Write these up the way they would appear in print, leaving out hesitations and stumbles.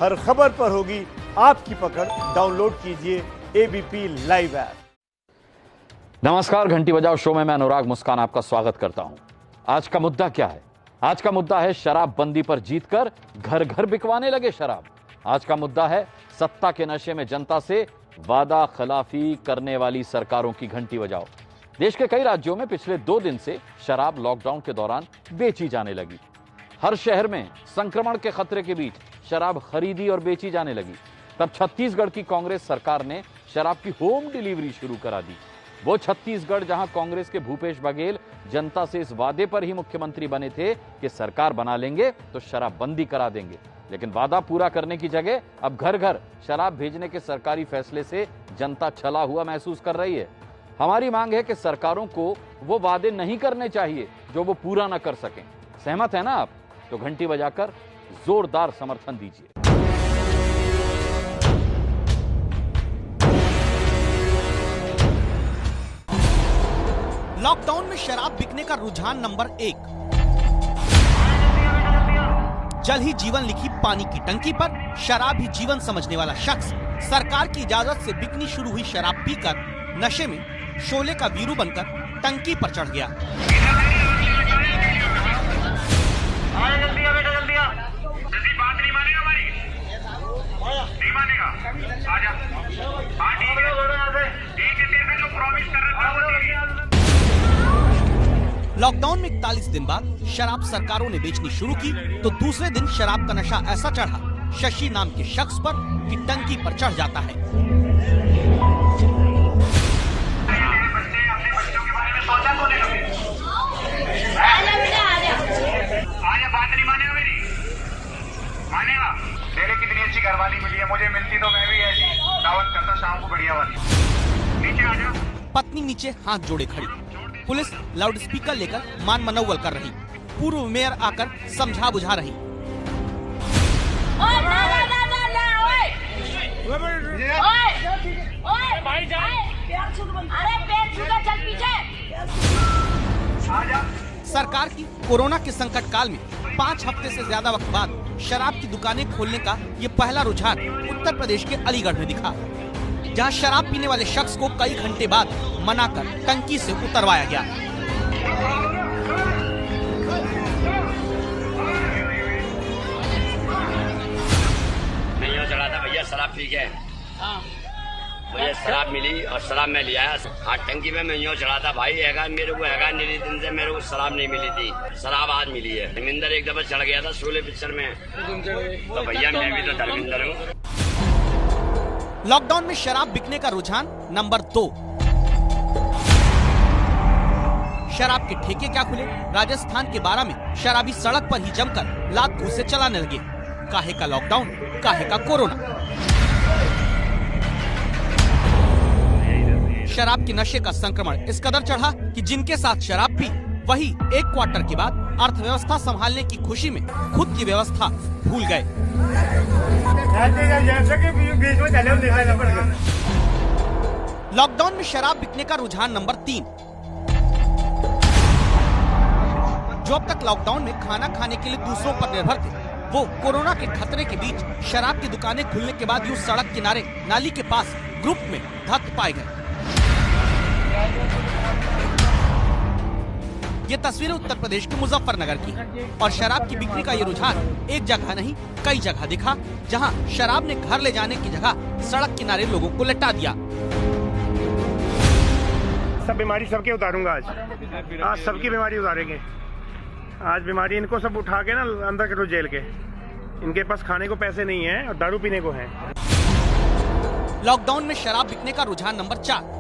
हर खबर पर होगी आपकी पकड़। डाउनलोड कीजिए एबीपी लाइव ऐप। नमस्कार, घंटी बजाओ शो में मैं अनुराग मुस्कान आपका स्वागत करता हूं। आज का मुद्दा क्या है? आज का मुद्दा है शराबबंदी पर जीतकर घर घर बिकवाने लगे शराब। आज का मुद्दा है सत्ता के नशे में जनता से वादा खिलाफी करने वाली सरकारों की घंटी बजाओ। देश के कई राज्यों में पिछले 2 दिन से शराब लॉकडाउन के दौरान बेची जाने लगी। हर शहर में संक्रमण के खतरे के बीच शराब खरीदी और बेची जाने लगी। तब छत्तीसगढ़ की कांग्रेस सरकार ने शराब की होम डिलीवरी शुरू करा दी। वो छत्तीसगढ़ जहां कांग्रेस के भूपेश बघेल जनता से इस वादे पर ही मुख्यमंत्री बने थे कि सरकार बना लेंगे तो शराबबंदी करा देंगे, लेकिन वादा पूरा करने की जगह अब घर घर शराब भेजने के सरकारी फैसले से जनता छला हुआ महसूस कर रही है। हमारी मांग है कि सरकारों को वो वादे नहीं करने चाहिए जो वो पूरा न कर सकें। सहमत है ना आप? तो घंटी बजाकर जोरदार समर्थन दीजिए। लॉकडाउन में शराब बिकने का रुझान नंबर 1। जल ही जीवन लिखी पानी की टंकी पर शराब ही जीवन समझने वाला शख्स सरकार की इजाजत से बिकनी शुरू हुई शराब पीकर नशे में शोले का वीरू बनकर टंकी पर चढ़ गया। लॉकडाउन में 41 दिन बाद शराब सरकारों ने बेचनी शुरू की तो दूसरे दिन शराब का नशा ऐसा चढ़ा शशि नाम के शख्स पर कि टंकी पर चढ़ जाता है। बात नहीं मानेगा मेरी? मानेगा? तेरे कितनी अच्छी घरवाली मिली है, मुझे मिलती तो मैं भी ऐसी दावत करता शाम को बढ़िया वाली। नीचे आ जा। पत्नी नीचे हाथ जोड़े खड़ी, पुलिस लाउडस्पीकर लेकर मान मनौवल कर रही, पूर्व मेयर आकर समझा बुझा रही। सरकार की कोरोना के संकट काल में 5 हफ्ते से ज्यादा वक्त बाद शराब की दुकानें खोलने का ये पहला रुझान उत्तर प्रदेश के अलीगढ़ में दिखा, जहां शराब पीने वाले शख्स को कई घंटे बाद मनाकर टंकी से उतरवाया गया। नहीं चढ़ा था भैया, शराब पी के मुझे शराब मिली और शराब में लिया। हाँ, टंकी में मैं यूँ चढ़ा था भाई। मेरे को नहीं दिन से मेरे को शराब नहीं मिली थी, शराब आज मिली है। धर्मिंदर एक दफा चढ़ गया था शोले पिक्चर में, तो भैया मैं भी तो धर्मिंदर हूँ। लॉकडाउन में शराब बिकने का रुझान नंबर 2। शराब के ठेके क्या खुले? राजस्थान के बारा में शराबी सड़क पर ही जमकर लात घूंसे चलाने लगे। काहे का लॉकडाउन, काहे का कोरोना। शराब के नशे का संक्रमण इस कदर चढ़ा कि जिनके साथ शराब पी वही 1 क्वार्टर के बाद अर्थव्यवस्था संभालने की खुशी में खुद की व्यवस्था भूल गए। लॉकडाउन में शराब बिकने का रुझान नंबर 3। जो अब तक लॉकडाउन में खाना खाने के लिए दूसरों पर निर्भर थे, वो कोरोना के खतरे के बीच शराब की दुकानें खुलने के बाद यूं सड़क किनारे नाली के पास ग्रुप में धत पाए गए। ये तस्वीरें उत्तर प्रदेश के मुजफ्फरनगर की और शराब की बिक्री का ये रुझान एक जगह नहीं कई जगह दिखा, जहां शराब ने घर ले जाने की जगह सड़क किनारे लोगों को लटा दिया। सब बीमारी सबके उतारूंगा आज सबकी बीमारी उतारेंगे। आज बीमारी इनको सब उठा के ना अंदर करो जेल के। इनके पास खाने को पैसे नहीं है और दारू पीने को है। लॉकडाउन में शराब बिकने का रुझान नंबर 4।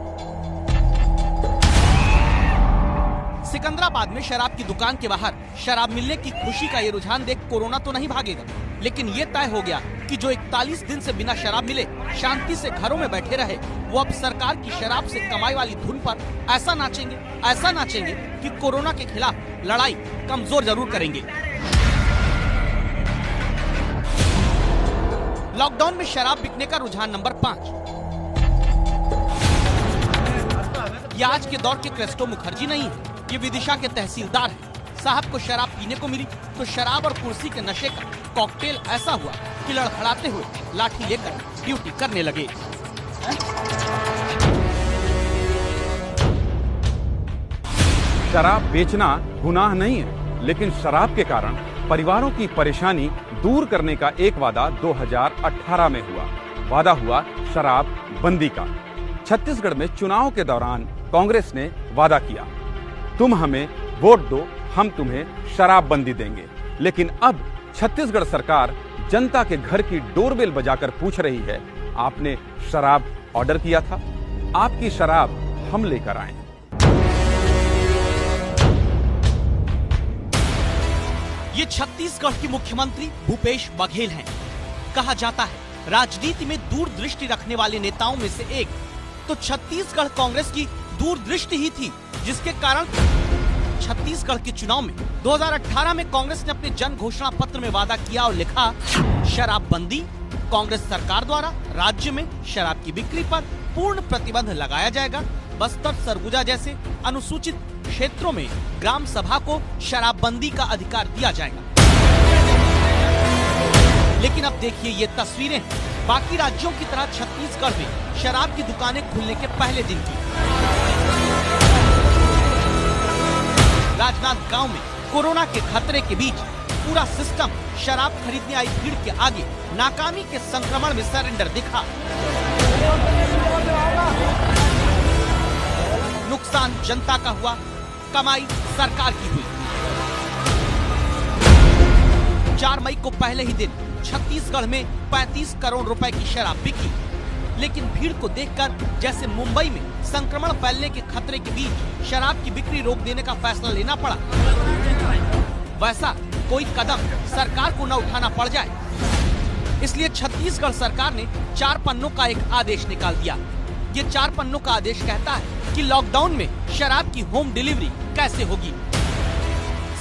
सिकंदराबाद में शराब की दुकान के बाहर शराब मिलने की खुशी का ये रुझान देख कोरोना तो नहीं भागेगा, लेकिन ये तय हो गया कि जो 41 दिन से बिना शराब मिले शांति से घरों में बैठे रहे, वो अब सरकार की शराब से कमाई वाली धुन पर ऐसा नाचेंगे कि कोरोना के खिलाफ लड़ाई कमजोर जरूर करेंगे। लॉकडाउन में शराब बिकने का रुझान नंबर 5। ये आज के दौर के क्रिस्टो मुखर्जी नहीं है, ये विदिशा के तहसीलदार हैं। साहब को शराब पीने को मिली तो शराब और कुर्सी के नशे का कॉकटेल ऐसा हुआ कि लड़खड़ाते हुए लाठी लेकर ड्यूटी करने लगे। शराब बेचना गुनाह नहीं है, लेकिन शराब के कारण परिवारों की परेशानी दूर करने का एक वादा 2018 में हुआ। वादा हुआ शराब बंदी का। छत्तीसगढ़ में चुनाव के दौरान कांग्रेस ने वादा किया, तुम हमें वोट दो, हम तुम्हें शराब बंदी देंगे। लेकिन अब छत्तीसगढ़ सरकार जनता के घर की डोरबेल बजाकर पूछ रही है, आपने शराब ऑर्डर किया था? आपकी शराब हम लेकर आए। ये छत्तीसगढ़ के मुख्यमंत्री भूपेश बघेल हैं। कहा जाता है राजनीति में दूरदृष्टि रखने वाले नेताओं में से एक तो छत्तीसगढ़ कांग्रेस की दूरदृष्टि ही थी, जिसके कारण छत्तीसगढ़ के चुनाव में 2018 में कांग्रेस ने अपने जन घोषणा पत्र में वादा किया और लिखा, शराबबंदी। कांग्रेस सरकार द्वारा राज्य में शराब की बिक्री पर पूर्ण प्रतिबंध लगाया जाएगा। बस्तर, सरगुजा जैसे अनुसूचित क्षेत्रों में ग्राम सभा को शराबबंदी का अधिकार दिया जाएगा। लेकिन अब देखिए ये तस्वीरें बाकी राज्यों की तरह छत्तीसगढ़ में शराब की दुकानें खुलने के पहले दिन की। राजनांदगांव में कोरोना के खतरे के बीच पूरा सिस्टम शराब खरीदने आई भीड़ के आगे नाकामी के संक्रमण में सरेंडर दिखा। नुकसान जनता का हुआ, कमाई सरकार की हुई। 4 मई को पहले ही दिन छत्तीसगढ़ में 35 करोड़ रुपए की शराब बिकी। लेकिन भीड़ को देखकर जैसे मुंबई में संक्रमण फैलने के खतरे के बीच शराब की बिक्री रोक देने का फैसला लेना पड़ा, वैसा कोई कदम सरकार को न उठाना पड़ जाए। इसलिए छत्तीसगढ़ सरकार ने 4 पन्नों का एक आदेश निकाल दिया। ये 4 पन्नों का आदेश कहता है कि लॉकडाउन में शराब की होम डिलीवरी कैसे होगी।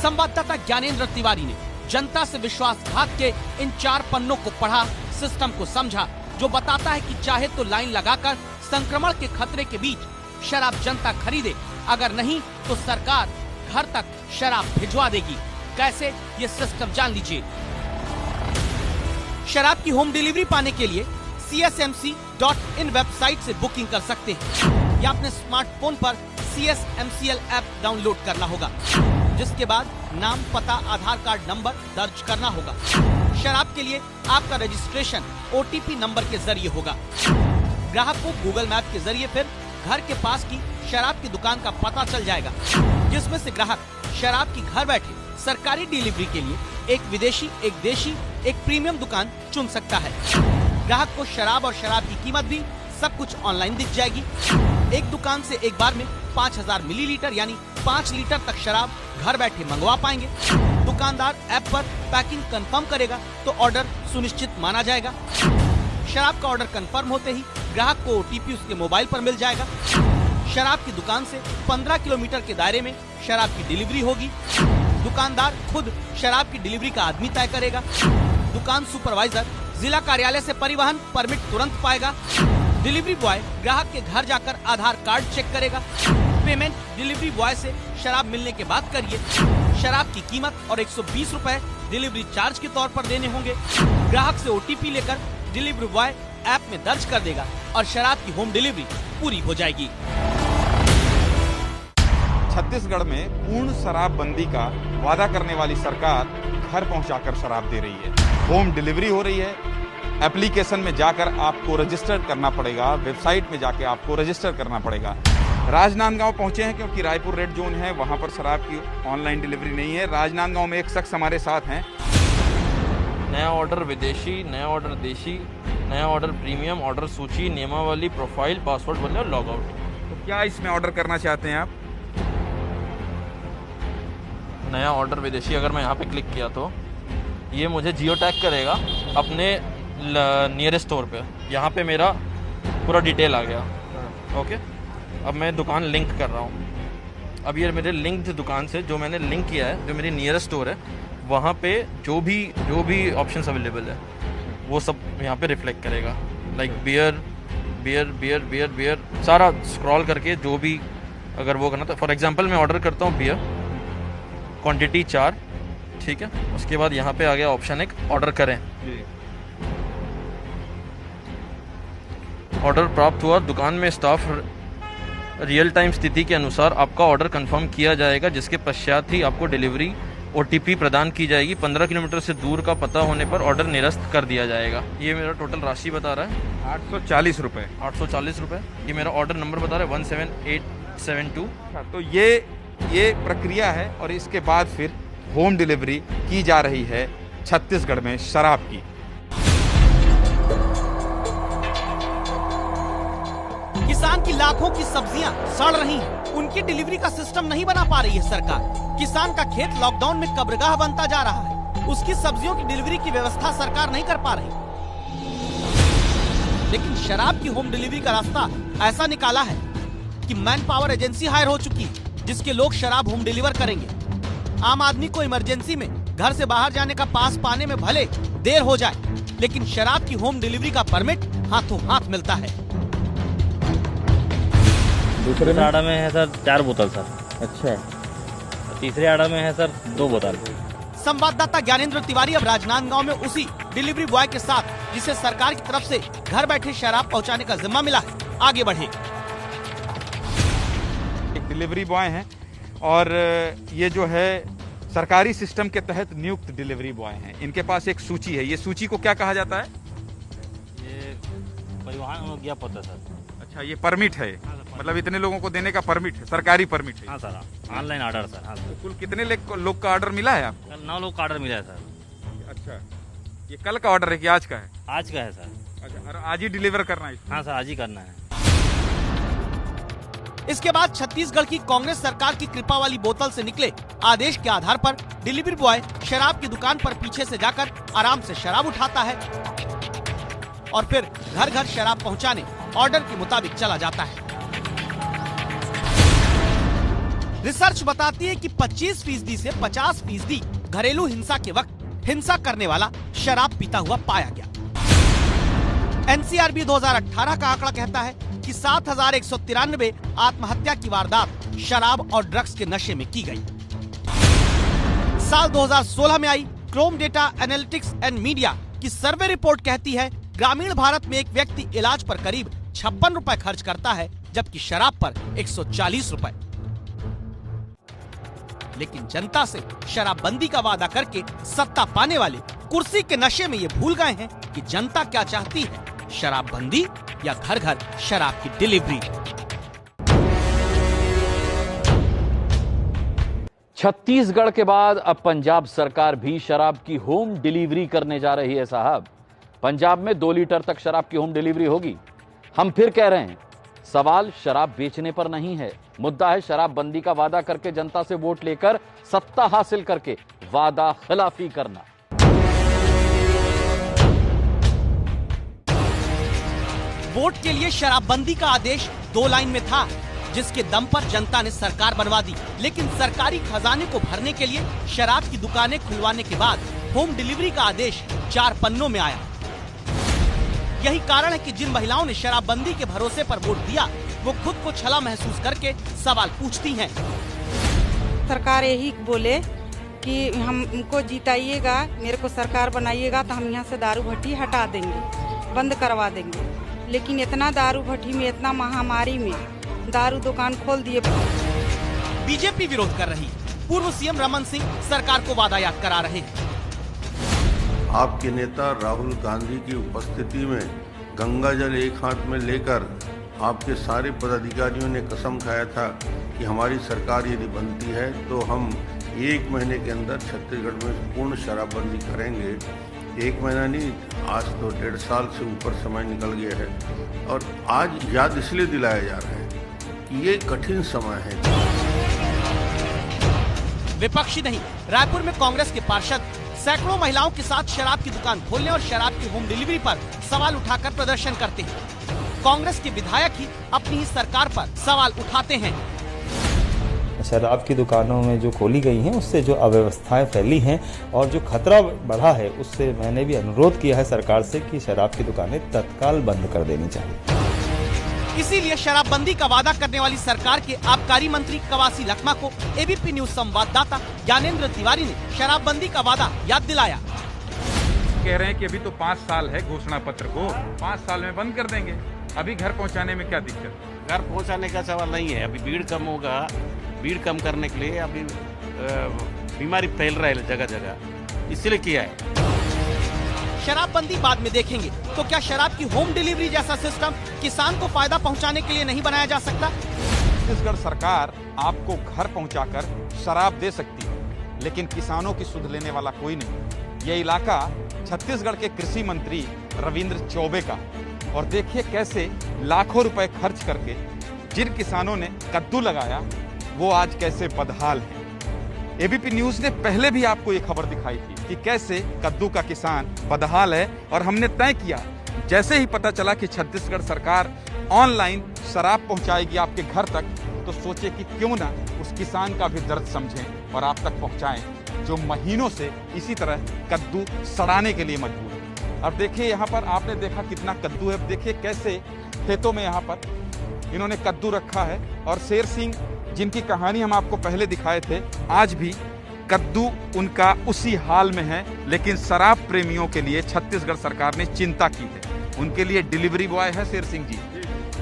संवाददाता ज्ञानेंद्र तिवारी ने जनता से विश्वासघात के इन 4 पन्नों को पढ़ा, सिस्टम को समझा, जो बताता है कि चाहे तो लाइन लगाकर संक्रमण के खतरे के बीच शराब जनता खरीदे, अगर नहीं तो सरकार घर तक शराब भिजवा देगी। कैसे, ये सिस्टम जान लीजिए। शराब की होम डिलीवरी पाने के लिए csmc.in वेबसाइट से बुकिंग कर सकते हैं या अपने स्मार्टफोन पर CSMCL ऐप डाउनलोड करना होगा, जिसके बाद नाम, पता, आधार कार्ड नंबर दर्ज करना होगा। शराब के लिए आपका रजिस्ट्रेशन OTP नंबर के जरिए होगा। ग्राहक को गूगल मैप के जरिए फिर घर के पास की शराब की दुकान का पता चल जाएगा, जिसमें से ग्राहक शराब की घर बैठे सरकारी डिलीवरी के लिए एक विदेशी, एक देशी, एक प्रीमियम दुकान चुन सकता है। ग्राहक को शराब और शराब की कीमत भी सब कुछ ऑनलाइन दिख जाएगी। एक दुकान से एक बार में 5000 मिलीलीटर यानी 5 लीटर तक शराब घर बैठे मंगवा पाएंगे। दुकानदार ऐप पर पैकिंग कंफर्म करेगा तो ऑर्डर सुनिश्चित माना जाएगा। शराब का ऑर्डर कंफर्म होते ही ग्राहक को OTP उसके मोबाइल पर मिल जाएगा। शराब की दुकान से 15 किलोमीटर के दायरे में शराब की डिलीवरी होगी। दुकानदार खुद शराब की डिलीवरी का आदमी तय करेगा। दुकान सुपरवाइजर जिला कार्यालय से परिवहन परमिट तुरंत पाएगा। डिलीवरी बॉय ग्राहक के घर जाकर आधार कार्ड चेक करेगा। पेमेंट डिलीवरी बॉय से शराब मिलने के बाद करिए। शराब की कीमत और 120 रुपए डिलीवरी चार्ज के तौर पर देने होंगे। ग्राहक से OTP लेकर डिलीवरी बॉय ऐप में दर्ज कर देगा और शराब की होम डिलीवरी पूरी हो जाएगी। छत्तीसगढ़ में पूर्ण शराबबंदी का वादा करने वाली सरकार घर पहुंचाकर शराब दे रही है। होम डिलीवरी हो रही है। एप्लीकेशन में जाकर आपको रजिस्टर करना पड़ेगा, वेबसाइट में जाके आपको रजिस्टर करना पड़ेगा। राजनांदगांव पहुंचे हैं क्योंकि रायपुर रेड जोन है, वहां पर शराब की ऑनलाइन डिलीवरी नहीं है। राजनांदगांव में एक शख्स हमारे साथ हैं। नया ऑर्डर विदेशी, नया ऑर्डर देशी, नया ऑर्डर प्रीमियम, ऑर्डर सूची, नियमावली, प्रोफाइल, पासवर्ड बदले और लॉग आउट। तो क्या इसमें ऑर्डर करना चाहते हैं आप? नया ऑर्डर विदेशी, अगर मैं यहाँ पे क्लिक किया तो ये मुझे जियो टैग करेगा अपने नियरेस्ट स्टोर पे। यहाँ पे मेरा पूरा डिटेल आ गया। ओके, अब मैं दुकान लिंक कर रहा हूँ। अब ये मेरे लिंक्ड दुकान से जो मैंने लिंक किया है, जो मेरी नियरेस्ट स्टोर है, वहाँ पे जो भी ऑप्शंस अवेलेबल है वो सब यहाँ पे रिफ्लेक्ट करेगा। लाइक बियर सारा स्क्रॉल करके जो भी अगर वो करना, तो फॉर एग्जांपल मैं ऑर्डर करता हूँ बियर, क्वांटिटी 4, ठीक है, उसके बाद यहाँ पे आ गया ऑप्शन एक, ऑर्डर करें। ऑर्डर प्राप्त हुआ, दुकान में स्टाफ रियल टाइम स्थिति के अनुसार आपका ऑर्डर कंफर्म किया जाएगा, जिसके पश्चात ही आपको डिलीवरी OTP प्रदान की जाएगी। 15 किलोमीटर से दूर का पता होने पर ऑर्डर निरस्त कर दिया जाएगा। ये मेरा टोटल राशि बता रहा है 840 रुपये। 840 रुपये। ये मेरा ऑर्डर नंबर बता रहा है 17872। तो ये प्रक्रिया है और इसके बाद फिर होम डिलीवरी की जा रही है छत्तीसगढ़ में शराब की। किसान की लाखों की सब्जियां सड़ रही हैं, उनकी डिलीवरी का सिस्टम नहीं बना पा रही है सरकार। किसान का खेत लॉकडाउन में कब्रगाह बनता जा रहा है, उसकी सब्जियों की डिलीवरी की व्यवस्था सरकार नहीं कर पा रही। लेकिन शराब की होम डिलीवरी का रास्ता ऐसा निकाला है कि मैन पावर एजेंसी हायर हो चुकी है, जिसके लोग शराब होम डिलीवर करेंगे। आम आदमी को इमरजेंसी में घर से बाहर जाने का पास पाने में भले देर हो जाए, लेकिन शराब की होम डिलीवरी का परमिट हाथों हाथ मिलता है। दूसरे आड़ा में है सर 4 बोतल सर। अच्छा। तीसरे आड़ा में है सर 2 बोतल। संवाददाता ज्ञानेंद्र तिवारी अब राजनांदगांव में उसी डिलीवरी बॉय के साथ, जिसे सरकार की तरफ से घर बैठे शराब पहुंचाने का जिम्मा मिला है, आगे बढ़े। एक डिलीवरी बॉय हैं और ये जो है सरकारी सिस्टम के तहत नियुक्त डिलीवरी बॉय हैं। इनके पास एक सूची है। ये सूची को क्या कहा जाता है? ये परिवहन ज्ञापन होता है सर। अच्छा, ये परमिट है। मतलब इतने लोगों को देने का परमिट है, सरकारी परमिट है। हाँ सर, ऑनलाइन ऑर्डर सर। हाँ सर। तो कुल कितने लोग का ऑर्डर मिला है आपको? कल 9 लोग का ऑर्डर मिला है सर। अच्छा, ये कल का ऑर्डर है कि आज का है? आज का है सर। अच्छा, और आज ही डिलीवर करना है? हाँ सर, आज ही करना है। इसके बाद छत्तीसगढ़ की कांग्रेस सरकार की कृपा वाली बोतल से निकले आदेश के आधार पर डिलीवरी बॉय शराब की दुकान पर पीछे से जाकर आराम से शराब उठाता है और फिर घर घर शराब पहुंचाने ऑर्डर के मुताबिक चला जाता है। रिसर्च बताती है कि 25% से 50% घरेलू हिंसा के वक्त हिंसा करने वाला शराब पीता हुआ पाया गया। NCRB 2018 का आंकड़ा कहता है कि 7193 आत्महत्या की वारदात शराब और ड्रग्स के नशे में की गई। साल 2016 में आई क्रोम डेटा एनालिटिक्स एंड मीडिया की सर्वे रिपोर्ट कहती है ग्रामीण भारत में एक व्यक्ति इलाज पर करीब 56 रुपए खर्च करता है, जबकि शराब पर 140 रुपए। लेकिन जनता से शराबबंदी का वादा करके सत्ता पाने वाले कुर्सी के नशे में ये भूल गए हैं कि जनता क्या चाहती है, शराबबंदी या घर घर शराब की डिलीवरी। छत्तीसगढ़ के बाद अब पंजाब सरकार भी शराब की होम डिलीवरी करने जा रही है साहब। पंजाब में 2 लीटर तक शराब की होम डिलीवरी होगी। हम फिर कह रहे हैं, सवाल शराब बेचने पर नहीं है, मुद्दा है शराबबंदी का वादा करके जनता से वोट लेकर सत्ता हासिल करके वादा खिलाफी करना। वोट के लिए शराबबंदी का आदेश 2 लाइन में था, जिसके दम पर जनता ने सरकार बनवा दी। लेकिन सरकारी खजाने को भरने के लिए शराब की दुकानें खुलवाने के बाद होम डिलीवरी का आदेश 4 पन्नों में आया। यही कारण है कि जिन महिलाओं ने शराबबंदी के भरोसे पर वोट दिया, वो खुद को छला महसूस करके सवाल पूछती हैं। सरकार यही बोले कि हमको जिताइएगा, मेरे को सरकार बनाइएगा तो हम यहाँ से दारू भट्टी हटा देंगे, बंद करवा देंगे। लेकिन इतना दारू भट्टी में, इतना महामारी में दारू दुकान खोल दिए। बीजेपी विरोध कर रही। पूर्व सीएम रमन सिंह सरकार को वादा याद करा रहे हैं। आपके नेता राहुल गांधी की उपस्थिति में गंगा जल एक हाथ में लेकर आपके सारे पदाधिकारियों ने कसम खाया था कि हमारी सरकार यदि बनती है तो हम 1 महीने के अंदर छत्तीसगढ़ में पूर्ण शराबबंदी करेंगे। 1 महीना नहीं, आज तो 1.5 साल से ऊपर समय निकल गया है और आज याद इसलिए दिलाया जा रहा है कि ये कठिन समय है। विपक्षी नहीं, रायपुर में कांग्रेस के पार्षद सैकड़ों महिलाओं के साथ शराब की दुकान खोलने और शराब की होम डिलीवरी पर सवाल उठाकर प्रदर्शन करते हैं। कांग्रेस के विधायक ही अपनी ही सरकार पर सवाल उठाते हैं। शराब की दुकानों में जो खोली गई हैं, उससे जो अव्यवस्थाएं फैली हैं और जो खतरा बढ़ा है, उससे मैंने भी अनुरोध किया है सरकार से कि शराब की दुकानें तत्काल बंद कर देनी चाहिए। इसीलिए शराबबंदी का वादा करने वाली सरकार के आबकारी मंत्री कवासी लखमा को एबीपी न्यूज संवाददाता ज्ञानेंद्र तिवारी ने शराबबंदी का वादा याद दिलाया। कह रहे हैं कि अभी तो 5 साल है घोषणा पत्र को, 5 साल में बंद कर देंगे। अभी घर पहुंचाने में क्या दिक्कत? घर पहुंचाने का सवाल नहीं है, अभी भीड़ कम होगा। भीड़ कम करने के लिए अभी बीमारी फैल रहा है जगह जगह, इसलिए किया है। शराबबंदी बाद में देखेंगे, तो क्या शराब की होम डिलीवरी जैसा सिस्टम किसान को फायदा पहुंचाने के लिए नहीं बनाया जा सकता? छत्तीसगढ़ सरकार आपको घर पहुंचाकर शराब दे सकती है, लेकिन किसानों की सुध लेने वाला कोई नहीं। ये इलाका छत्तीसगढ़ के कृषि मंत्री रविंद्र चौबे का, और देखिए कैसे लाखों रुपए खर्च करके जिन किसानों ने कद्दू लगाया वो आज कैसे बदहाल है। एबीपी न्यूज ने पहले भी आपको ये खबर दिखाई थी कि कैसे कद्दू का किसान बदहाल है, और हमने तय किया जैसे ही पता चला कि छत्तीसगढ़ सरकार ऑनलाइन शराब पहुंचाएगी आपके घर तक, तो सोचे कि क्यों ना उस किसान का भी दर्द समझें और आप तक पहुंचाएं जो महीनों से इसी तरह कद्दू सड़ाने के लिए मजबूर है। अब देखिए यहाँ पर आपने देखा कितना कद्दू है, देखिए कैसे खेतों में यहाँ पर इन्होंने कद्दू रखा है। और शेर सिंह जिनकी कहानी हम आपको पहले दिखाए थे, आज भी कद्दू उनका उसी हाल में है। लेकिन शराब प्रेमियों के लिए छत्तीसगढ़ सरकार ने चिंता की है। उनके लिए डिलीवरी बॉय है शेर सिंह जी,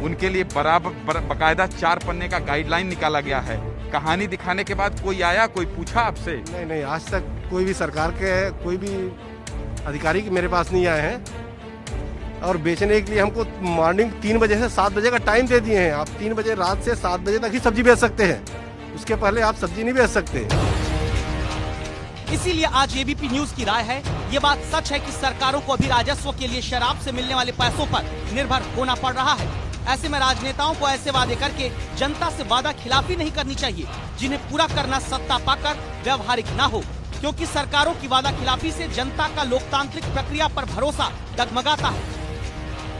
उनके लिए बकायदा 4 पन्ने का गाइडलाइन निकाला गया है। कहानी दिखाने के बाद कोई आया, कोई पूछा आपसे? नहीं, आज तक कोई भी सरकार के कोई भी अधिकारी मेरे पास नहीं आए हैं। और बेचने के लिए हमको मॉर्निंग 3 बजे से 7 बजे का टाइम दे दिए हैं। आप 3 बजे रात से 7 बजे तक ही सब्जी बेच सकते हैं, उसके पहले आप सब्जी नहीं बेच सकते। इसीलिए आज एबीपी न्यूज की राय है, ये बात सच है कि सरकारों को अभी राजस्व के लिए शराब से मिलने वाले पैसों पर निर्भर होना पड़ रहा है। ऐसे में राजनेताओं को ऐसे वादे करके जनता से वादा खिलाफी नहीं करनी चाहिए, जिन्हें पूरा करना सत्ता पाकर व्यवहारिक न हो, क्योंकि सरकारों की वादा खिलाफी से जनता का लोकतांत्रिक प्रक्रिया पर भरोसा डगमगाता है।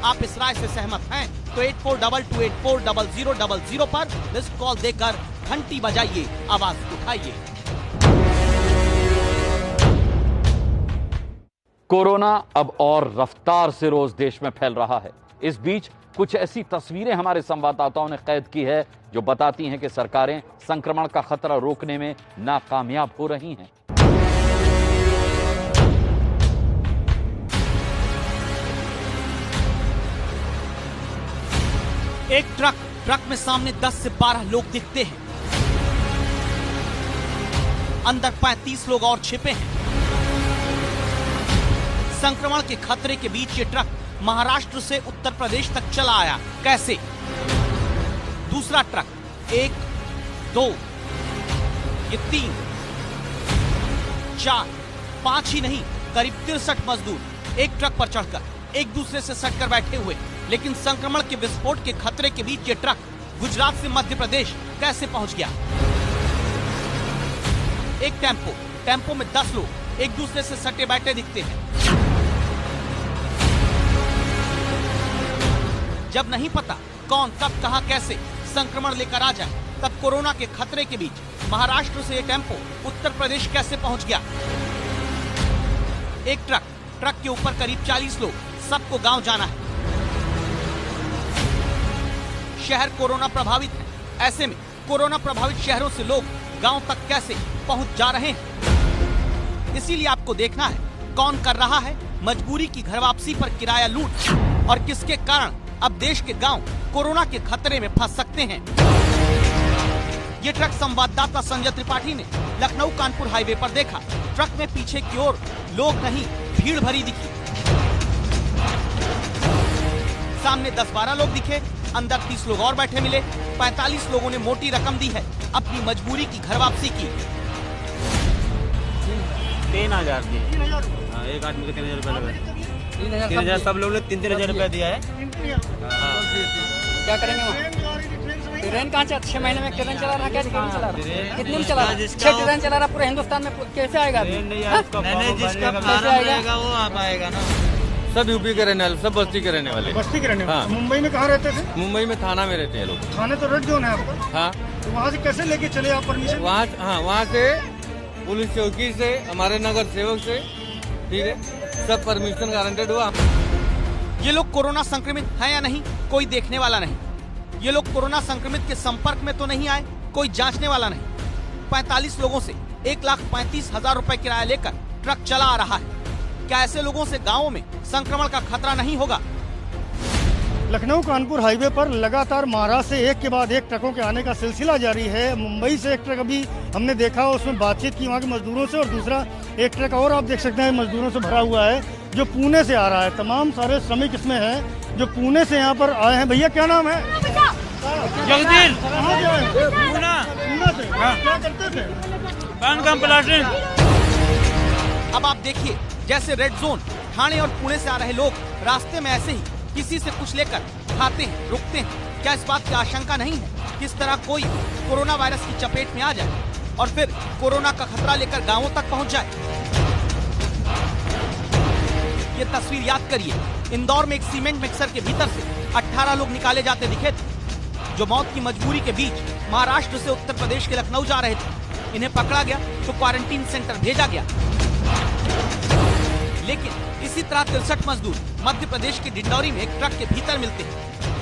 आप इस राय से सहमत हैं तो 8422840000 पर मिस्ड कॉल देकर घंटी बजाइए, आवाज उठाइए। कोरोना अब और रफ्तार से रोज देश में फैल रहा है। इस बीच कुछ ऐसी तस्वीरें हमारे संवाददाताओं ने कैद की है जो बताती हैं कि सरकारें संक्रमण का खतरा रोकने में नाकामयाब हो रही हैं। एक ट्रक में सामने 10 से 12 लोग दिखते हैं, अंदर 35 लोग और छिपे हैं। संक्रमण के खतरे के बीच ये ट्रक महाराष्ट्र से उत्तर प्रदेश तक चला आया। कैसे? दूसरा ट्रक 1, 2, ये 3, 4, 5 ही नहीं, करीब 63 मजदूर एक ट्रक पर चढ़कर एक दूसरे से सटकर बैठे हुए। लेकिन संक्रमण के विस्फोट के खतरे के बीच ये ट्रक गुजरात से मध्य प्रदेश कैसे पहुंच गया? एक टेम्पो में 10 लोग एक दूसरे से सटे बैठे दिखते हैं। जब नहीं पता कौन कब कहां कैसे संक्रमण लेकर आ जाए, तब कोरोना के खतरे के बीच महाराष्ट्र से ये टेम्पो उत्तर प्रदेश कैसे पहुंच गया? एक ट्रक के ऊपर करीब 40 लोग, सबको गांव जाना है। शहर कोरोना प्रभावित है, ऐसे में कोरोना प्रभावित शहरों से लोग गांव तक कैसे पहुंच जा रहे हैं? इसीलिए आपको देखना है कौन कर रहा है मजबूरी की घर वापसी पर किराया लूट, और किसके कारण अब देश के गांव कोरोना के खतरे में फंस सकते हैं। ये ट्रक संवाददाता संजय त्रिपाठी ने लखनऊ कानपुर हाईवे पर देखा। ट्रक में पीछे की ओर लोग नहीं, भीड़ भरी दिखी। सामने 10-12 लोग दिखे, अंदर 30 लोग और बैठे मिले। 45 लोगों ने मोटी रकम दी है, अपनी मजबूरी की घर वापसी की। 3000 दी। एक आदमी को 3000 रुपए लगा। 3000 सब लोगों ने 3-3 रुपया दिया है। क्या करेंगे वहाँ? ट्रेन कहाँ से 6 महीने में ट्रेन चला रहा? क्या ट्रेन चला रहा? कितने में चला रहा? 6 ट्रेन चला रहा पूरे हिंदुस्तान में, कैसे आएगा? जिसका आएगा वो आ पाएगा ना। सब यूपी के रहने वाले, सब बस्ती के रहने वाले। बस्ती के रहने वाले। मुंबई में कहाँ रहते थे? मुंबई में थाना में रहते हैं लोग। थाने तो रेड जोन है आपका। हाँ, तो वहाँ से कैसे लेके चले आप परमिशन? वहाँ से पुलिस चौकी से, हमारे नगर सेवक से, ठीक है, सब परमिशन गारंटेड हुआ। ये लोग कोरोना संक्रमित है या नहीं कोई देखने वाला नहीं, ये लोग कोरोना संक्रमित के संपर्क में तो नहीं आए, कोई जांचने वाला नहीं। 45 लोगों से 1,35,000 रुपए किराया लेकर ट्रक चला आ रहा है। क्या ऐसे लोगों से गाँवों में संक्रमण का खतरा नहीं होगा? लखनऊ कानपुर हाईवे पर लगातार महाराष्ट्र से एक के बाद एक ट्रकों के आने का सिलसिला जारी है। मुंबई से एक ट्रक अभी हमने देखा, उसमें बातचीत की वहाँ के मजदूरों से, और दूसरा एक ट्रक और आप देख सकते हैं मजदूरों से भरा हुआ है जो पुणे से आ रहा है। तमाम सारे श्रमिक इसमें हैं जो पुणे से यहाँ पर आए हैं। भैया क्या नाम है? जगदीश। कहाँ से आए? पूना से। क्या करते थे? बांधकाम प्लास्टिक। अब आप देखिए, जैसे रेड जोन ठाणे और पुणे से आ रहे लोग रास्ते में ऐसे ही किसी से कुछ लेकर खाते हैं, रुकते हैं। क्या इस बात की आशंका नहीं है किस तरह कोई कोरोना वायरस की चपेट में आ जाए और फिर कोरोना का खतरा लेकर गांवों तक पहुंच जाए? ये तस्वीर याद करिए, इंदौर में एक सीमेंट मिक्सर के भीतर से 18 लोग निकाले जाते दिखे थे, जो मौत की मजबूरी के बीच महाराष्ट्र से उत्तर प्रदेश के लखनऊ जा रहे थे। इन्हें पकड़ा गया तो क्वारंटीन सेंटर भेजा गया। लेकिन इसी तरह 63 मजदूर मध्य प्रदेश के डिंडौरी में एक ट्रक के भीतर मिलते हैं।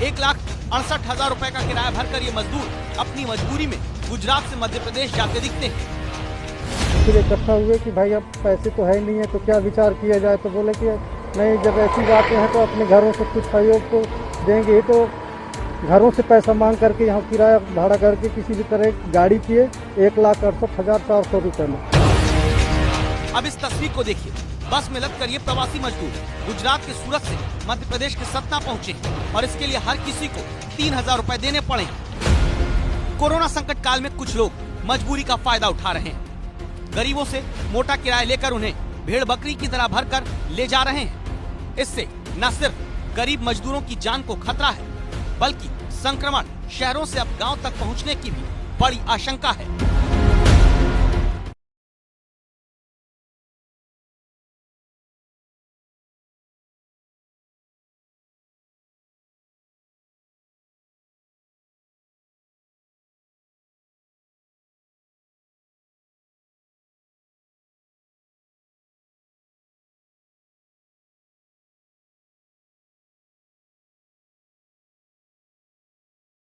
1,68,000 रुपए का किराया भरकर ये मजदूर अपनी मजबूरी में गुजरात से मध्य प्रदेश जाते दिखते हैं। फिर इकट्ठा हुए कि भाई अब पैसे तो है नहीं है तो क्या विचार किया जाए, तो बोले कि नहीं, जब ऐसी बातें हैं तो अपने घरों से कुछ सहयोग तो देंगे। तो घरों से पैसा मांग करके यहाँ किराया भाड़ा करके किसी भी तरह गाड़ी किए 1,68,400 रुपए में। अब इस तस्वीर को देखिए, बस में लग कर ये प्रवासी मजदूर गुजरात के सूरत से मध्य प्रदेश के सतना पहुंचे और इसके लिए हर किसी को 3,000 रुपए देने पड़े। कोरोना संकट काल में कुछ लोग मजबूरी का फायदा उठा रहे हैं। गरीबों से मोटा किराया लेकर उन्हें भेड़ बकरी की तरह भरकर ले जा रहे हैं। इससे न सिर्फ गरीब मजदूरों की जान को खतरा है, बल्कि संक्रमण शहरों से अब गांव तक पहुंचने की भी बड़ी आशंका है।